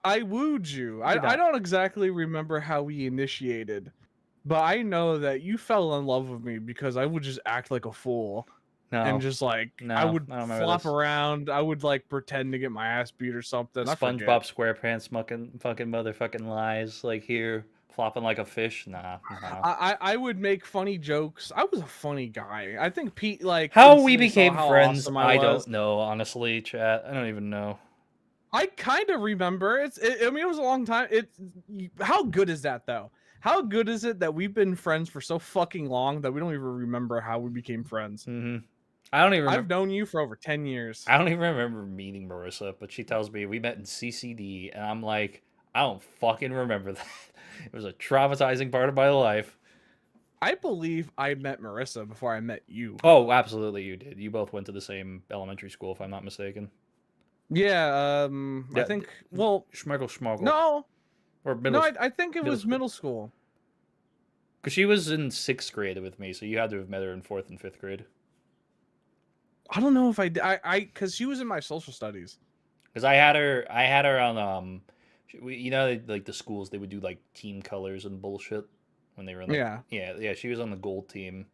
I wooed you. I don't exactly remember how we initiated, but I know that you fell in love with me because I would just act like a fool. No, and just like I would flop around. I would like pretend to get my ass beat or something. SpongeBob SquarePants fucking motherfucking lies like here flopping like a fish. Nah. I would make funny jokes. I was a funny guy. I think Pete like how we became friends. Awesome I don't know honestly, chat. I don't even know. I kind of remember. I mean, it was a long time. How good is that though? How good is it that we've been friends for so fucking long that we don't even remember how we became friends? Mm-hmm. I don't even remember. I've known you for over 10 years. I don't even remember meeting Marissa, but she tells me we met in CCD, and I'm like, I don't fucking remember that. It was a traumatizing part of my life. I believe I met Marissa before I met you. Oh, absolutely you did. You both went to the same elementary school, if I'm not mistaken. Yeah, I think, well... Schmuggle. No! Or middle, no, I think it was middle school. Because she was in 6th grade with me, so you had to have met her in 4th and 5th grade. I don't know if I did. Because she was in my social studies. Because I had her on you know, like the schools, they would do like team colors and bullshit when they were in yeah. She was on the gold team,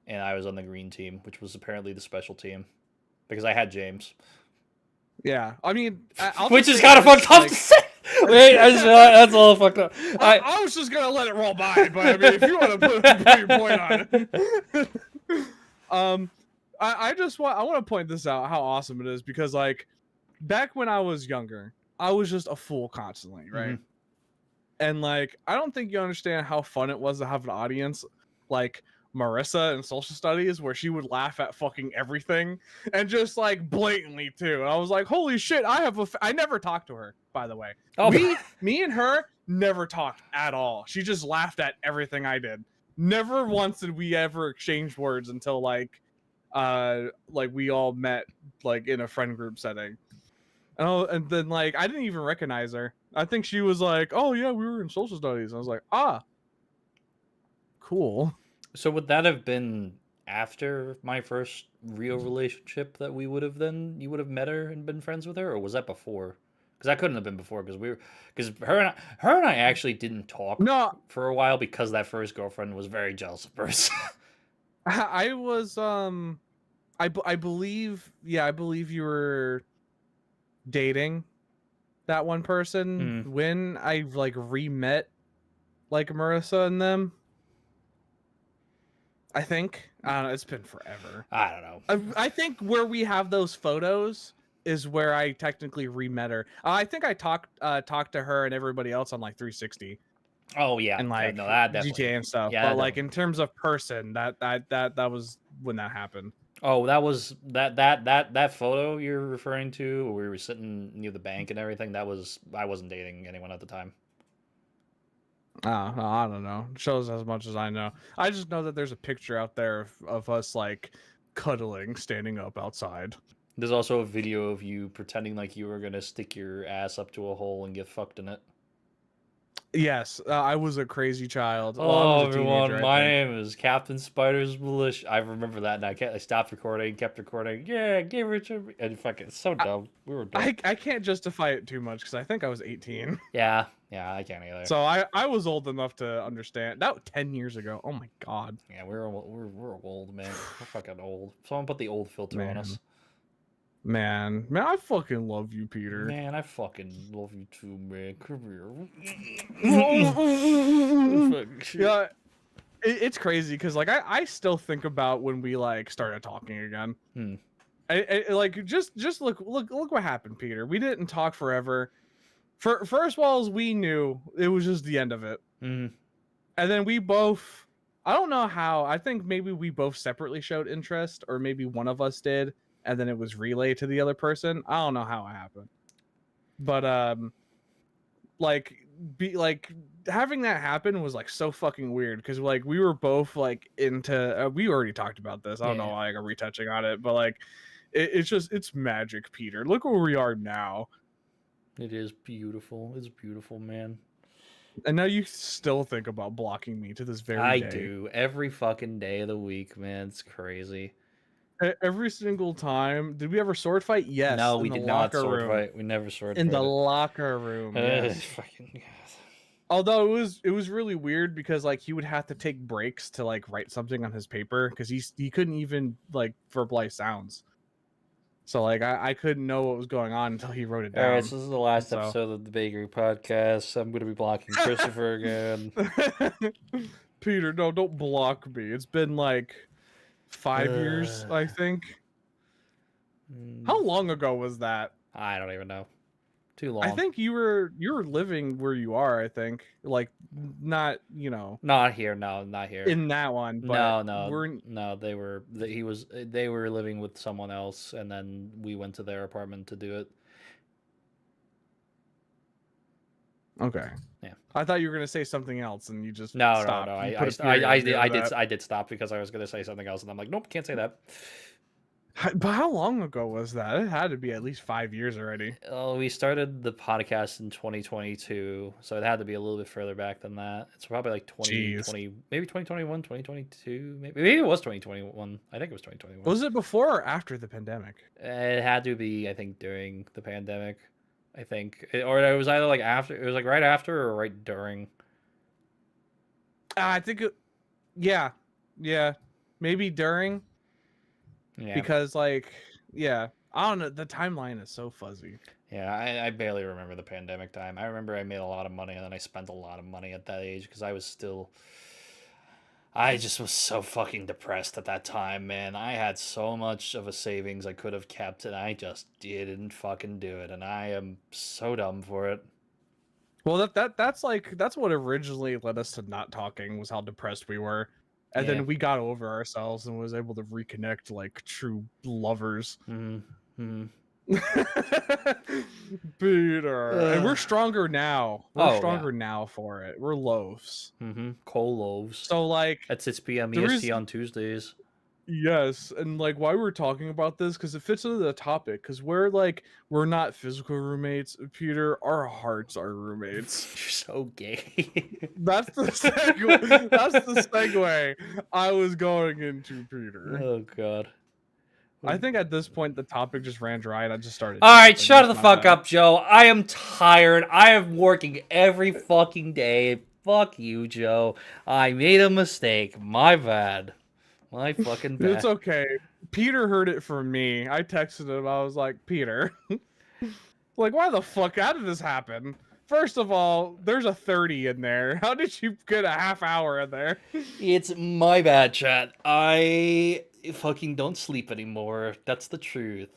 and I was on the green team, which was apparently the special team, because I had James. Yeah, I mean, which is kind of fucked up to say. Wait, that's all fucked up. I was just gonna let it roll by, but I mean, if you want to put your point on it. I want to point this out, how awesome it is, because like back when I was younger, I was just a fool constantly, right? Mm-hmm. And like I don't think you understand how fun it was to have an audience like Marissa in social studies, where she would laugh at fucking everything and just like blatantly too. And I was like, holy shit, I never talked to her, by the way. Oh, me and her never talked at all. She just laughed at everything I did. Never once did we ever exchange words until like we all met like in a friend group setting. And then like I didn't even recognize her. I think she was like, oh yeah, we were in social studies. I was like, cool. So would that have been after my first real relationship that you would have met her and been friends with her, or was that before? Because that couldn't have been before, because her and I actually didn't talk for a while because that first girlfriend was very jealous of hers. I was I believe you were dating that one person when I like re-met like Marissa and them. I think. I don't know, it's been forever. I don't know. I think where we have those photos is where I technically re-met her. I think I talked to her and everybody else on like 360. Oh yeah, and like that GTA and stuff. Yeah, but like in terms of person, that was when that happened. Oh, that was that photo you're referring to, where we were sitting near the bank and everything. I wasn't dating anyone at the time. Oh, no, I don't know. It shows as much as I know. I just know that there's a picture out there of us like cuddling, standing up outside. There's also a video of you pretending like you were gonna stick your ass up to a hole and get fucked in it. Yes, I was a crazy child. Oh, everyone, my name is Captain Spider's Militia. I remember that, and I stopped recording, kept recording. Yeah, gave it to me. And fucking, it's so dumb. We were dumb. I can't justify it too much because I think I was 18. Yeah, I can't either. So I was old enough to understand. That was 10 years ago. Oh my god. Yeah, we're old, man. We're fucking old. Someone put the old filter on us. Man, I fucking love you, Peter. Man, I fucking love you too, man. Come here. Yeah, it's crazy because like I still think about when we like started talking again. Like just look what happened, Peter. We didn't talk forever. For as well as we knew, it was just the end of it. Mm. And then we both, I don't know how, I think maybe we both separately showed interest, or maybe one of us did, and then it was relayed to the other person. I don't know how it happened. But like having that happen was like so fucking weird, because like we were both like into we already talked about this. I don't know why I'm retouching on it, but like it's magic, Peter. Look where we are now. It is beautiful. It's beautiful, man. And now you still think about blocking me to this very day. I do every fucking day of the week, man. It's crazy. Every single time. Did we ever sword fight? Yes. No, we did not sword fight. We never sword in fight. the locker room. Yes. Fucking God. Although it was really weird, because like he would have to take breaks to like write something on his paper, because he couldn't even like verbalize sounds. So like I couldn't know what was going on until he wrote it down. All right, so this is the last episode of the Bakery Podcast. I'm going to be blocking Christopher again. Peter, no, don't block me. It's been like 5 years, I think. How long ago was that? I don't even know. Too long. I think you were living where you are. I think like not not here. No, not here. In that one. But no. They were living with someone else, and then we went to their apartment to do it. Okay. Yeah. I thought you were gonna say something else, and you just no. stopped. I did stop because I was gonna say something else, and I'm like, nope, can't say that. But how long ago was that? It had to be at least 5 years already. Oh, we started the podcast in 2022, so it had to be a little bit further back than that. It's probably like 2020, maybe 2021, 2022, maybe it was 2021. I think it was 2021. Was it before or after the pandemic? It had to be, I think, during the pandemic. I think, or it was either like after. It was like right after or right during. I think yeah, maybe during. Yeah. Because like, yeah, I don't know. The timeline is so fuzzy. Yeah, I barely remember the pandemic time. I remember I made a lot of money, and then I spent a lot of money at that age, because I just was so fucking depressed at that time, man. I had so much of a savings I could have kept, and I just didn't fucking do it, and I am so dumb for it. Well, that's what originally led us to not talking, was how depressed we were. And then we got over ourselves and was able to reconnect like true lovers. Peter. And we're stronger now. We're stronger now for it. We're loafs. Co-Loafs. So like at 6 p.m. EST on Tuesdays. Yes, and like why we're talking about this, because it fits into the topic, because we're not physical roommates, Peter. Our hearts are roommates. You're so gay. That's the segue. That's the segue I was going into, Peter. Oh God. I think at this point the topic just ran dry, and I just started. All right, shut the fuck up, Joe. I am tired. I am working every fucking day. Fuck you, Joe. I made a mistake. My bad. My fucking bad. It's okay. Peter heard it from me. I texted him. I was like, Peter, like, why the fuck? How did this happen? First of all, there's a 30 in there. How did you get a half hour in there? It's my bad, chat. I fucking don't sleep anymore. That's the truth.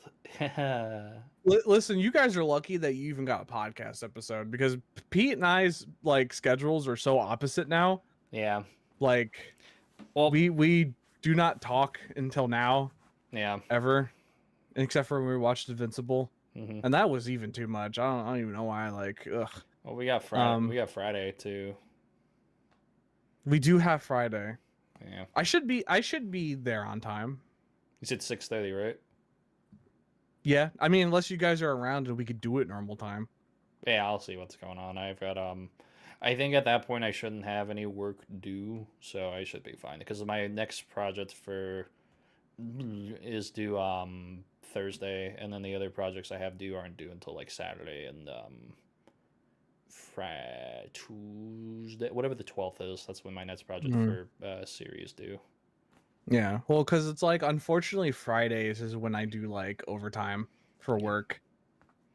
Listen, you guys are lucky that you even got a podcast episode, because Pete and I's like schedules are so opposite now. Yeah. Like, well, we do not talk until now. Yeah. Ever, except for when we watched Invincible. And that was even too much. I don't even know why. Like, ugh. Well, we got Friday. We got Friday too. We do have Friday. Yeah. I should be there on time. You said 6:30, right? Yeah. I mean, unless you guys are around and we could do it normal time. Yeah, I'll see what's going on. I've got I think at that point I shouldn't have any work due, so I should be fine, because my next project is due Thursday, and then the other projects I have due aren't due until like Saturday and Tuesday, whatever the 12th is. That's when my next project for series due. Yeah, well, because it's like, unfortunately Fridays is when I do like overtime for work.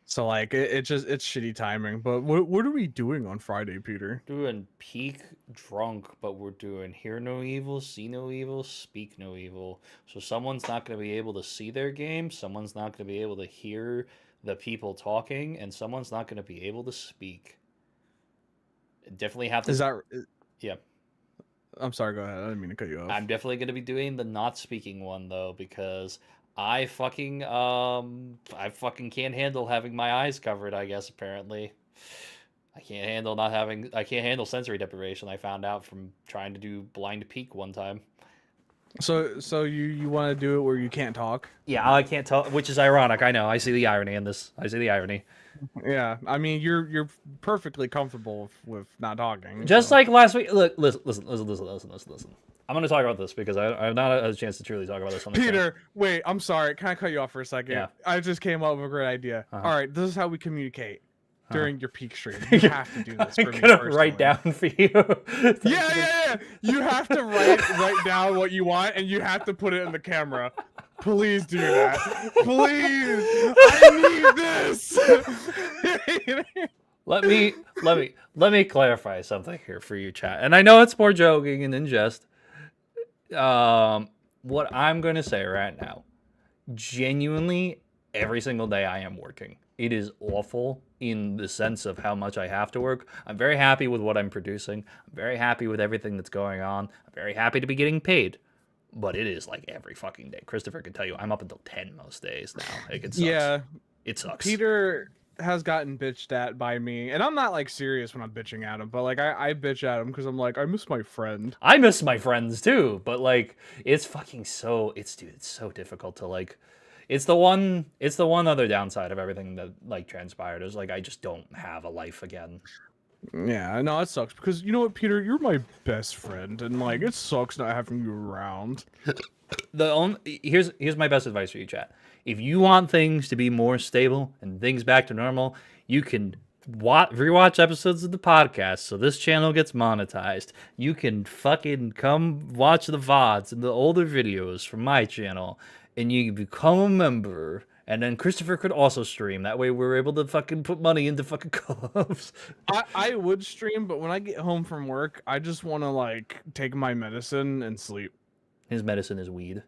So like it's shitty timing. But what are we doing on Friday, Peter? Doing peak drunk, but we're doing hear no evil, see no evil, speak no evil. So someone's not going to be able to see their game, someone's not going to be able to hear the people talking, and someone's not going to be able to speak. Definitely have to. Is that? Yeah. I'm sorry. Go ahead. I didn't mean to cut you off. I'm definitely going to be doing the not speaking one though, because I fucking can't handle having my eyes covered, I guess. Apparently I can't handle sensory deprivation. I found out from trying to do blind peek one time. So you want to do it where you can't talk? Yeah, I can't tell, which is ironic. I know. I see the irony in this. I see the irony. Yeah, I mean you're perfectly comfortable with not talking. Just like last week. Look, listen. I'm gonna talk about this because I've not had a chance to truly talk about this on the Peter, channel. wait, I'm sorry. Can I cut you off for a second? Yeah. I just came up with a great idea. Uh-huh. All right, this is how we communicate during your peak stream. You have to do this for me I'm gonna personally. write down for you. Yeah. You have to write down what you want, and you have to put it in the camera. Please do that. Please, I need this. Let me clarify something here for you, chat. And I know it's more joking and in jest. What I'm gonna say right now, genuinely, every single day I am working. It is awful in the sense of how much I have to work. I'm very happy with what I'm producing. I'm very happy with everything that's going on. I'm very happy to be getting paid. But it is like every fucking day. Christopher can tell you I'm up until 10 most days now. Like, it sucks. Yeah. It sucks. Peter has gotten bitched at by me, and I'm not like serious when I'm bitching at him, but like I bitch at him because I'm like, I miss my friend. I miss my friends too, but like it's fucking it's so difficult to like. It's the one other downside of everything that like transpired is like I just don't have a life again. Yeah, no, it sucks because you know what, Peter, you're my best friend, and like it sucks not having you around. Here's my best advice for you, chat. If you want things to be more stable and things back to normal, you can rewatch episodes of the podcast so this channel gets monetized. You can fucking come watch the VODs and the older videos from my channel, and you can become a member. And then Christopher could also stream. That way we're able to fucking put money into fucking Co-Loafs. I would stream, but when I get home from work, I just want to like take my medicine and sleep. His medicine is weed.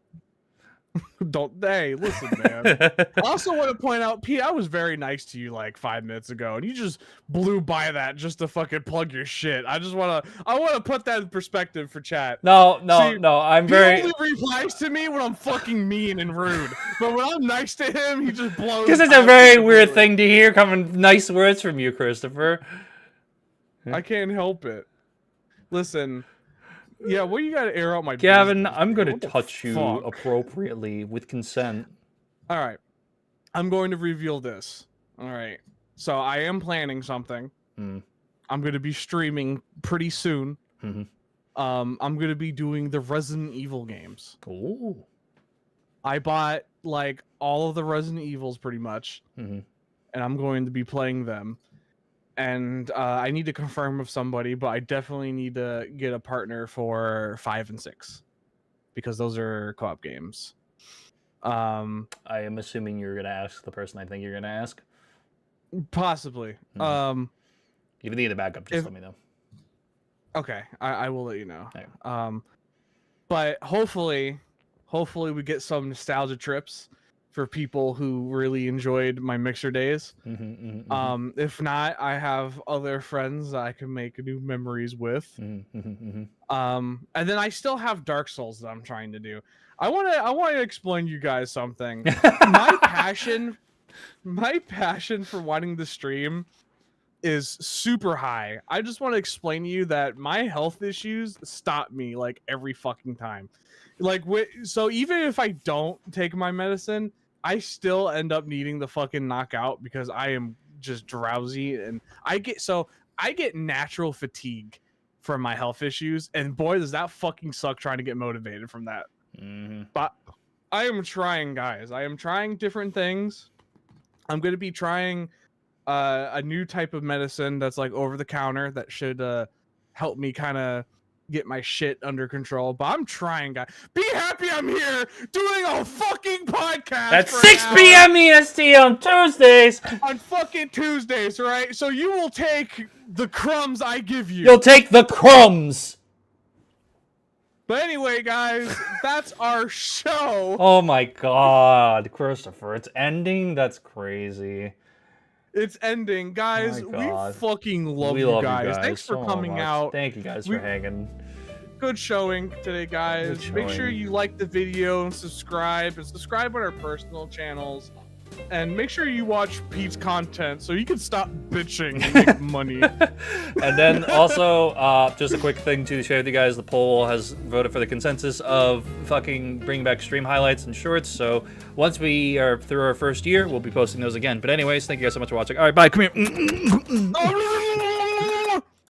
Hey, listen, man. I also want to point out, Pete, I was very nice to you like 5 minutes ago, and you just blew by that just to fucking plug your shit. I want to put that in perspective for chat. No. I'm very. He only replies to me when I'm fucking mean and rude, but when I'm nice to him, he just blows. Because it's a very weird thing to hear coming nice words from you, Christopher. I can't help it. Listen. Yeah, well, you gotta air out my Gavin, business, I'm gonna touch you appropriately with consent. All right. I'm going to reveal this. All right. So I am planning something. I'm going to be streaming pretty soon. I'm going to be doing the Resident Evil games. Ooh. I bought like all of the Resident Evils pretty much. And I'm going to be playing them. And I need to confirm with somebody, but I definitely need to get a partner for 5 and 6 because those are co-op games. I am assuming you're gonna ask the person I think you're gonna ask. Possibly. If you need a backup, just let me know. Okay, I will let you know. Okay. But hopefully we get some nostalgia trips for people who really enjoyed my Mixer days. If not, I have other friends that I can make new memories with. And then I still have Dark Souls that I'm trying to do. I want to explain to you guys something. my passion for wanting to stream is super high. I just want to explain to you that my health issues stop me like every fucking time. Like so even if I don't take my medicine, I still end up needing the fucking knockout because I am just drowsy, and I get natural fatigue from my health issues, and boy does that fucking suck trying to get motivated from that. But I am trying, guys. I am trying different things. I'm going to be trying a new type of medicine that's like over the counter that should help me kind of get my shit under control, but I'm trying, guys. Be happy I'm here doing a fucking podcast at 6 p.m. EST on Tuesdays. On fucking Tuesdays, right? So you will take the crumbs I give you. You'll take the crumbs. But anyway, guys, that's our show. Oh my god, Christopher, it's ending? That's crazy. It's ending, guys. We fucking love you guys. Thanks for coming out. Thank you guys for hanging. Good showing today, guys. Make sure you like the video and subscribe on our personal channels. And make sure you watch Pete's content so you can stop bitching and make money. And then also, just a quick thing to share with you guys, the poll has voted for the consensus of fucking bringing back stream highlights and shorts. So once we are through our first year, we'll be posting those again. But anyways, thank you guys so much for watching. All right, bye. Come here.